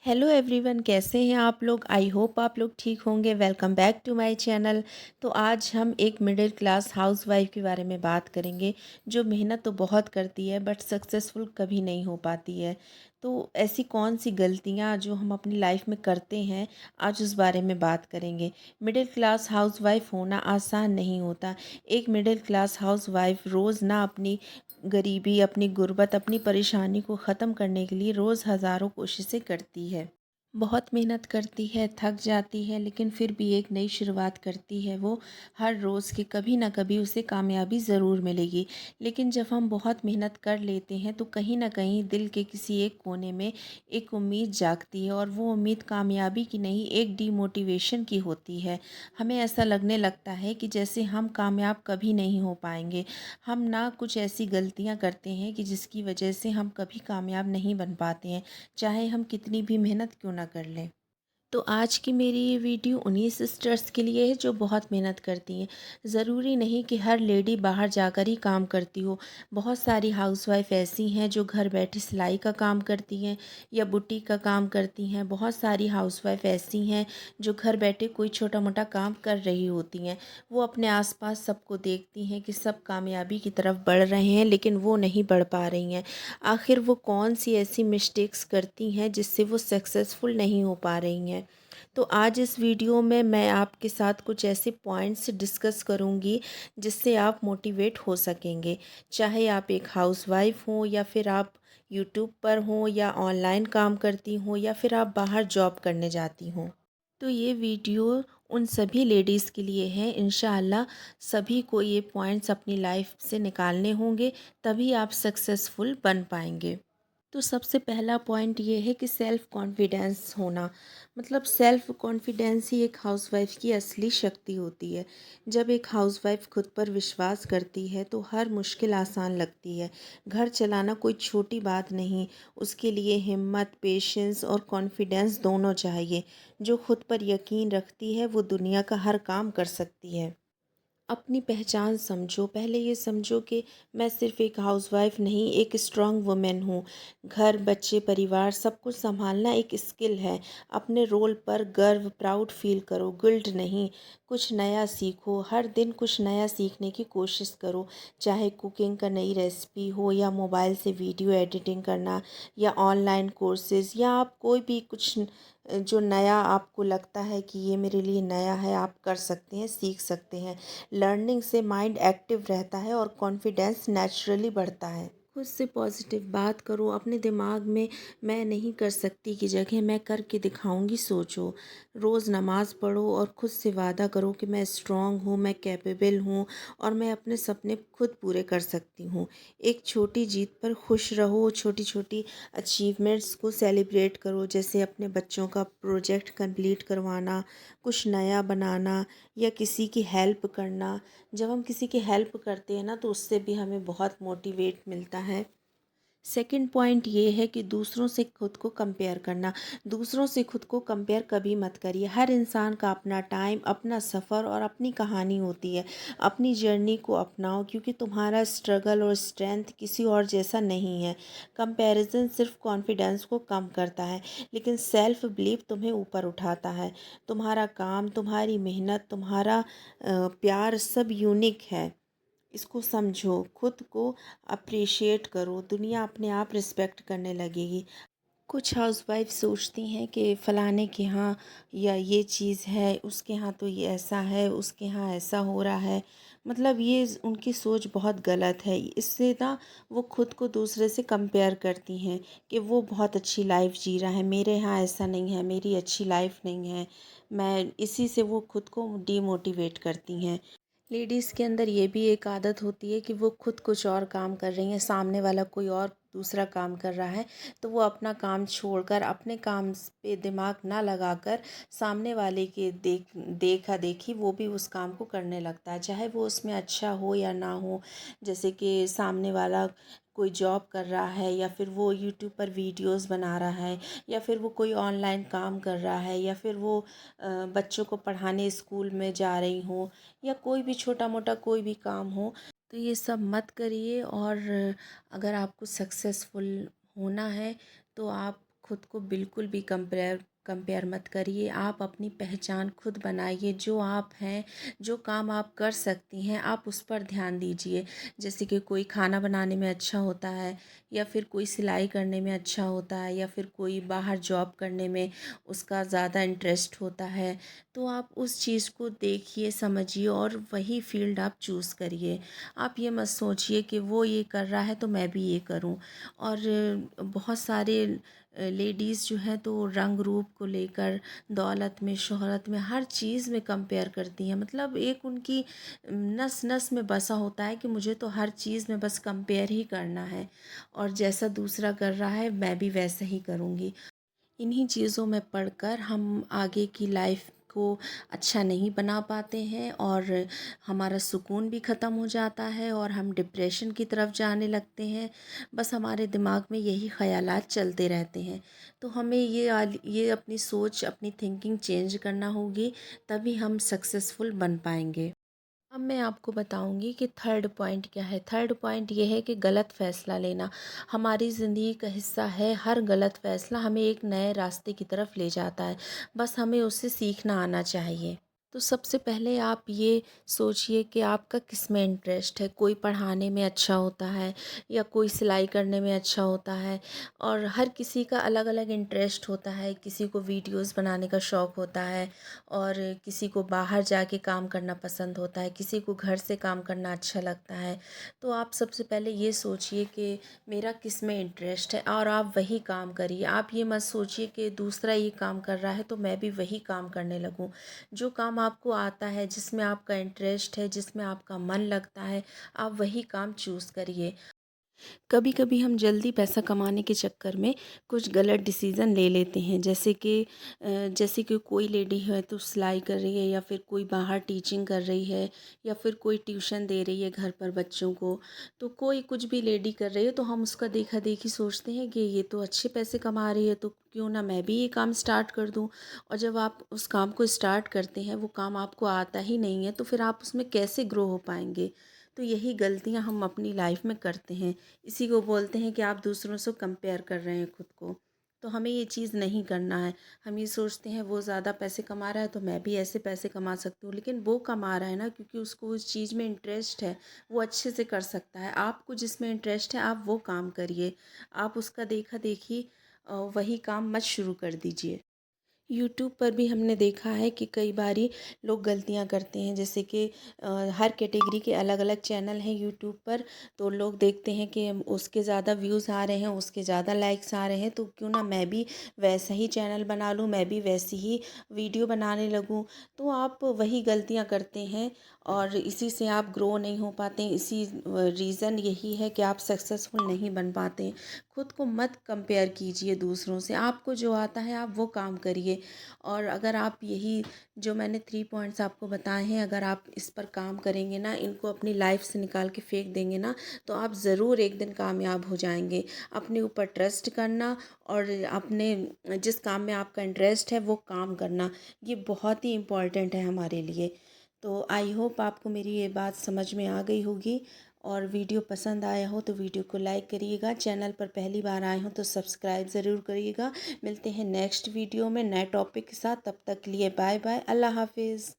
Hello everyone, कैसे हैं आप लोग। आई होप आप लोग ठीक होंगे। Welcome back to my channel. तो आज हम एक मिडिल क्लास हाउसवाइफ के बारे में बात करेंगे जो मेहनत तो बहुत करती है बट सक्सेसफुल कभी नहीं हो पाती है। तो ऐसी कौन सी गलतियां जो हम अपनी लाइफ में करते हैं, आज उस बारे में बात करेंगे। मिडिल क्लास हाउसवाइफ होना आसान नहीं होता। एक मिडिल क्लास हाउसवाइफ रोज़ ना अपनी गरीबी, अपनी गुर्बत, अपनी परेशानी को ख़त्म करने के लिए रोज़ हज़ारों कोशिशें करती है। बहुत मेहनत करती है, थक जाती है, लेकिन फिर भी एक नई शुरुआत करती है वो। हर रोज़ की कभी ना कभी उसे कामयाबी ज़रूर मिलेगी। लेकिन जब हम बहुत मेहनत कर लेते हैं तो कहीं ना कहीं दिल के किसी एक कोने में एक उम्मीद जागती है, और वो उम्मीद कामयाबी की नहीं, एक डीमोटिवेशन की होती है। हमें ऐसा लगने लगता है कि जैसे हम कामयाब कभी नहीं हो पाएंगे। हम ना कुछ ऐसी गलतियां करते हैं कि जिसकी वजह से हम कभी कामयाब नहीं बन पाते हैं, चाहे हम कितनी भी मेहनत क्यों ना कर लें। तो आज की मेरी ये वीडियो उन्हीं सिस्टर्स के लिए है जो बहुत मेहनत करती हैं। ज़रूरी नहीं कि हर लेडी बाहर जाकर ही काम करती हो। बहुत सारी हाउसवाइफ ऐसी हैं जो घर बैठे सिलाई का काम करती हैं या बुटीक का काम करती हैं। बहुत सारी हाउसवाइफ ऐसी हैं जो घर बैठे कोई छोटा मोटा काम कर रही होती हैं। वो अपने आसपास सबको देखती हैं कि सब कामयाबी की तरफ बढ़ रहे हैं, लेकिन वो नहीं बढ़ पा रही हैं। आखिर वो कौन सी ऐसी मिस्टेक्स करती हैं जिससे वो सक्सेसफुल नहीं हो पा रही हैं। तो आज इस वीडियो में मैं आपके साथ कुछ ऐसे पॉइंट्स डिस्कस करूंगी जिससे आप मोटिवेट हो सकेंगे। चाहे आप एक हाउसवाइफ हो, या फिर आप यूट्यूब पर हो, या ऑनलाइन काम करती हो, या फिर आप बाहर जॉब करने जाती हो। तो ये वीडियो उन सभी लेडीज़ के लिए है। इंशाअल्लाह सभी को ये पॉइंट्स अपनी लाइफ से निकालने होंगे, तभी आप सक्सेसफुल बन पाएंगे। तो सबसे पहला पॉइंट ये है कि सेल्फ़ कॉन्फिडेंस होना। मतलब सेल्फ़ कॉन्फिडेंस ही एक हाउसवाइफ की असली शक्ति होती है। जब एक हाउसवाइफ खुद पर विश्वास करती है तो हर मुश्किल आसान लगती है। घर चलाना कोई छोटी बात नहीं, उसके लिए हिम्मत, पेशेंस और कॉन्फिडेंस दोनों चाहिए। जो खुद पर यकीन रखती है वो दुनिया का हर काम कर सकती है। अपनी पहचान समझो। पहले ये समझो कि मैं सिर्फ़ एक हाउसवाइफ़ नहीं, एक स्ट्रॉन्ग वुमेन हूँ। घर, बच्चे, परिवार सब कुछ सँभालना एक स्किल है। अपने रोल पर गर्व, प्राउड फ़ील करो, गिल्ट नहीं। कुछ नया सीखो, हर दिन कुछ नया सीखने की कोशिश करो। चाहे कुकिंग का नई रेसिपी हो, या मोबाइल से वीडियो एडिटिंग करना, या ऑनलाइन कोर्सेज़, या आप कोई भी कुछ जो नया आपको लगता है कि ये मेरे लिए नया है, आप कर सकते हैं, सीख सकते हैं। लर्निंग से माइंड एक्टिव रहता है और कॉन्फिडेंस नेचुरली बढ़ता है। खुद से पॉजिटिव बात करो। अपने दिमाग में मैं नहीं कर सकती की जगह मैं करके दिखाऊंगी सोचो। रोज़ नमाज़ पढ़ो और खुद से वादा करो कि मैं स्ट्रांग हूँ, मैं कैपेबल हूँ, और मैं अपने सपने खुद पूरे कर सकती हूँ। एक छोटी जीत पर खुश रहो। छोटी छोटी अचीवमेंट्स को सेलिब्रेट करो, जैसे अपने बच्चों का प्रोजेक्ट कंप्लीट करवाना, कुछ नया बनाना, या किसी की हेल्प करना। जब हम किसी की हेल्प करते हैं ना, तो उससे भी हमें बहुत मोटिवेट मिलता है। सेकंड पॉइंट ये है कि दूसरों से खुद को कंपेयर करना। दूसरों से खुद को कंपेयर कभी मत करिए। हर इंसान का अपना टाइम, अपना सफ़र और अपनी कहानी होती है। अपनी जर्नी को अपनाओ, क्योंकि तुम्हारा स्ट्रगल और स्ट्रेंथ किसी और जैसा नहीं है। कंपैरिजन सिर्फ कॉन्फिडेंस को कम करता है, लेकिन सेल्फ बिलीव तुम्हें ऊपर उठाता है। तुम्हारा काम, तुम्हारी मेहनत, तुम्हारा प्यार सब यूनिक है। इसको समझो, खुद को अप्रिशिएट करो, दुनिया अपने आप रिस्पेक्ट करने लगेगी। कुछ हाउसवाइफ सोचती हैं कि फ़लाने के यहाँ या ये चीज़ है, उसके यहाँ तो ये ऐसा है, उसके यहाँ ऐसा हो रहा है। मतलब ये उनकी सोच बहुत गलत है। इससे ना वो खुद को दूसरे से कंपेयर करती हैं कि वो बहुत अच्छी लाइफ जी रहा है, मेरे यहाँ ऐसा नहीं है, मेरी अच्छी लाइफ नहीं है। मैं इसी से वो खुद को डीमोटिवेट करती हैं। लेडीज़ के अंदर ये भी एक आदत होती है कि वो खुद कुछ और काम कर रही हैं, सामने वाला कोई और दूसरा काम कर रहा है, तो वो अपना काम छोड़कर, अपने काम पे दिमाग ना लगाकर, सामने वाले के देखा देखी वो भी उस काम को करने लगता है, चाहे वो उसमें अच्छा हो या ना हो। जैसे कि सामने वाला कोई जॉब कर रहा है, या फिर वो यूट्यूब पर वीडियोस बना रहा है, या फिर वो कोई ऑनलाइन काम कर रहा है, या फिर वो बच्चों को पढ़ाने स्कूल में जा रही हो, या कोई भी छोटा मोटा कोई भी काम हो। तो ये सब मत करिए। और अगर आपको सक्सेसफुल होना है तो आप खुद को बिल्कुल भी कंपेयर मत करिए। आप अपनी पहचान खुद बनाइए। जो आप हैं, जो काम आप कर सकती हैं, आप उस पर ध्यान दीजिए। जैसे कि कोई खाना बनाने में अच्छा होता है, या फिर कोई सिलाई करने में अच्छा होता है, या फिर कोई बाहर जॉब करने में उसका ज़्यादा इंटरेस्ट होता है, तो आप उस चीज़ को देखिए, समझिए और वही फील्ड आप चूज़ करिए। आप ये मत सोचिए कि वो ये कर रहा है तो मैं भी ये करूं। और बहुत सारे लेडीज़ जो हैं तो रंग रूप को लेकर, दौलत में, शोहरत में, हर चीज़ में कंपेयर करती हैं। मतलब एक उनकी नस नस में बसा होता है कि मुझे तो हर चीज़ में बस कंपेयर ही करना है, और जैसा दूसरा कर रहा है मैं भी वैसा ही करूँगी। इन्हीं चीज़ों में पढ़कर हम आगे की लाइफ को अच्छा नहीं बना पाते हैं, और हमारा सुकून भी ख़त्म हो जाता है और हम डिप्रेशन की तरफ जाने लगते हैं। बस हमारे दिमाग में यही ख़यालात चलते रहते हैं। तो हमें ये अपनी सोच, अपनी थिंकिंग चेंज करना होगी, तभी हम सक्सेसफुल बन पाएंगे। अब मैं आपको बताऊंगी कि थर्ड पॉइंट क्या है। थर्ड पॉइंट ये है कि गलत फ़ैसला लेना हमारी ज़िंदगी का हिस्सा है। हर गलत फ़ैसला हमें एक नए रास्ते की तरफ ले जाता है, बस हमें उससे सीखना आना चाहिए। तो सबसे पहले आप ये सोचिए कि आपका किस में इंटरेस्ट है। कोई पढ़ाने में अच्छा होता है, या कोई सिलाई करने में अच्छा होता है, और हर किसी का अलग अलग इंटरेस्ट होता है। किसी को वीडियोस बनाने का शौक़ होता है, और किसी को बाहर जाके काम करना पसंद होता है, किसी को घर से काम करना अच्छा लगता है। तो आप सबसे पहले ये सोचिए कि मेरा किस में इंटरेस्ट है, और आप वही काम करिए। आप ये मत सोचिए कि दूसरा ये काम कर रहा है तो मैं भी वही काम करने लगूं। जो काम आपको आता है, जिसमें आपका इंटरेस्ट है, जिसमें आपका मन लगता है, आप वही काम चूज़ करिए। कभी कभी हम जल्दी पैसा कमाने के चक्कर में कुछ गलत डिसीज़न ले लेते हैं। जैसे कि कोई लेडी है तो सिलाई कर रही है, या फिर कोई बाहर टीचिंग कर रही है, या फिर कोई ट्यूशन दे रही है घर पर बच्चों को। तो कोई कुछ भी लेडी कर रही है तो हम उसका देखा देखी सोचते हैं कि ये तो अच्छे पैसे कमा रही है, तो क्यों ना मैं भी ये काम स्टार्ट कर दूं। और जब आप उस काम को स्टार्ट करते हैं, वो काम आपको आता ही नहीं है, तो फिर आप उसमें कैसे ग्रो हो पाएंगे। तो यही गलतियां हम अपनी लाइफ में करते हैं। इसी को बोलते हैं कि आप दूसरों से कंपेयर कर रहे हैं खुद को। तो हमें ये चीज़ नहीं करना है। हम ये सोचते हैं वो ज़्यादा पैसे कमा रहा है तो मैं भी ऐसे पैसे कमा सकती हूँ, लेकिन वो कमा रहा है ना क्योंकि उसको उस चीज़ में इंटरेस्ट है, वो अच्छे से कर सकता है। आपको जिसमें इंटरेस्ट है आप वो काम करिए। आप उसका देखा देखी वही काम मत शुरू कर दीजिए। यूट्यूब पर भी हमने देखा है कि कई बारी लोग गलतियां करते हैं। जैसे कि हर कैटेगरी के अलग अलग चैनल हैं यूट्यूब पर। तो लोग देखते हैं कि उसके ज़्यादा व्यूज़ आ रहे हैं, उसके ज़्यादा लाइक्स आ रहे हैं, तो क्यों ना मैं भी वैसा ही चैनल बना लूँ, मैं भी वैसी ही वीडियो बनाने लगूँ। तो आप वही गलतियां करते हैं, और इसी से आप ग्रो नहीं हो पाते। इसी रीज़न यही है कि आप सक्सेसफुल नहीं बन पाते। खुद को मत कंपेयर कीजिए दूसरों से। आपको जो आता है आप वो काम करिए। और अगर आप यही जो मैंने 3 पॉइंट्स आपको बताए हैं, अगर आप इस पर काम करेंगे ना, इनको अपनी लाइफ से निकाल के फेंक देंगे ना, तो आप ज़रूर एक दिन कामयाब हो जाएंगे। अपने ऊपर ट्रस्ट करना, और अपने जिस काम में आपका इंटरेस्ट है वो काम करना, ये बहुत ही इम्पॉर्टेंट है हमारे लिए। तो आई होप आपको मेरी ये बात समझ में आ गई होगी। और वीडियो पसंद आया हो तो वीडियो को लाइक करिएगा। चैनल पर पहली बार आए हो तो सब्सक्राइब ज़रूर करिएगा। मिलते हैं नेक्स्ट वीडियो में नए टॉपिक के साथ। तब तक के लिए बाय बाय, अल्लाह हाफिज़।